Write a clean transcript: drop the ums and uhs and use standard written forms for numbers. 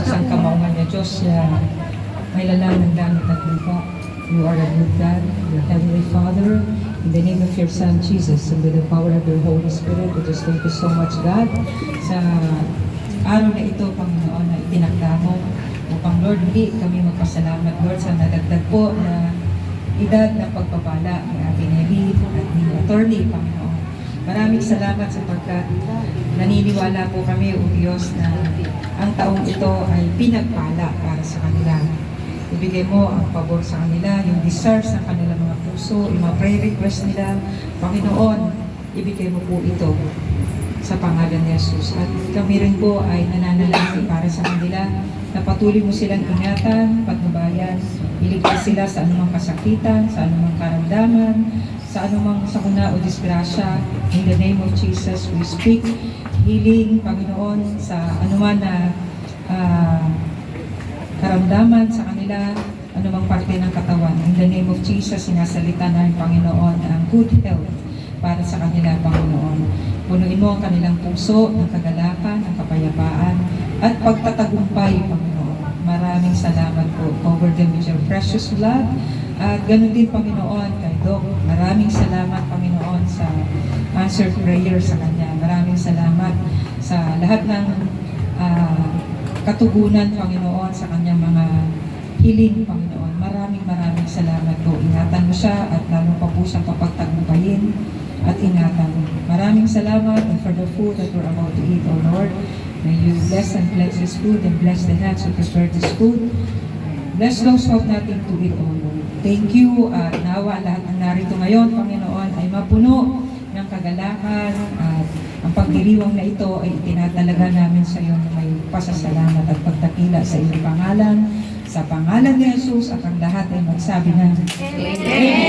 sang kamaungan niya Diyos siya may lalang ng langit at lupa. You are a good God, your Heavenly Father, in the name of your Son Jesus, and with the power of your Holy Spirit, we just thank you so much, God, sa araw na ito, Panginoon, na itinakda mo upang, Lord, hindi kami magpasalamat, Lord, sa nadagdag po na edad na pagpapala ni Ate Nelly at ni Attorney, Panginoon. Maraming salamat sapagkat naniniwala po kami, O Diyos, na ang taong ito ay pinagpala para sa kanila. Ibigay mo ang pabor sa kanila, yung desires ng kanilang mga puso, yung mga prayer request nila. Panginoon, ibigay mo po ito sa pangalan ni Jesus. At kami rin po ay nananalangin para sa kanila na patuloy mo silang ingatan, patnubayan, iligtas sila sa anumang kasakitan, sa anumang karamdaman, sa anumang sakuna o disgrasya. In the name of Jesus, we speak healing, Panginoon, sa anuman na karamdaman sa kanila, anumang parte ng katawan. In the name of Jesus, sinasalita na ng Panginoon ang good health para sa kanila, Panginoon. Punuin mo ang kanilang puso ng kagalakan, ng kapayapaan, at pagtatagumpay, Panginoon. Maraming salamat po. Cover them with your precious blood. At ganun din, Panginoon, kay Doc. Maraming salamat, Panginoon, sa answered prayer sa kanya. Maraming salamat sa lahat ng katugunan, Panginoon, sa kanyang mga healing, Panginoon. Maraming salamat po. Ingatan mo siya at lalo pa po siyang papagtagumpayin at ingatan mo. Maraming salamat and for the food that we're about to eat, O Lord. May you bless and bless this food and bless the hands who prepare this food. Bless those who have nothing to eat, O Lord. Thank you at nawa lahat ng narito ngayon, Panginoon, ay mapuno ng kagalakan at ang pagdiriwang na ito ay itinatalaga namin sa iyo na may pasasalamat at pagtakila sa iyong pangalan. Sa pangalan ni Jesus at ang lahat ay magsabi na Amen.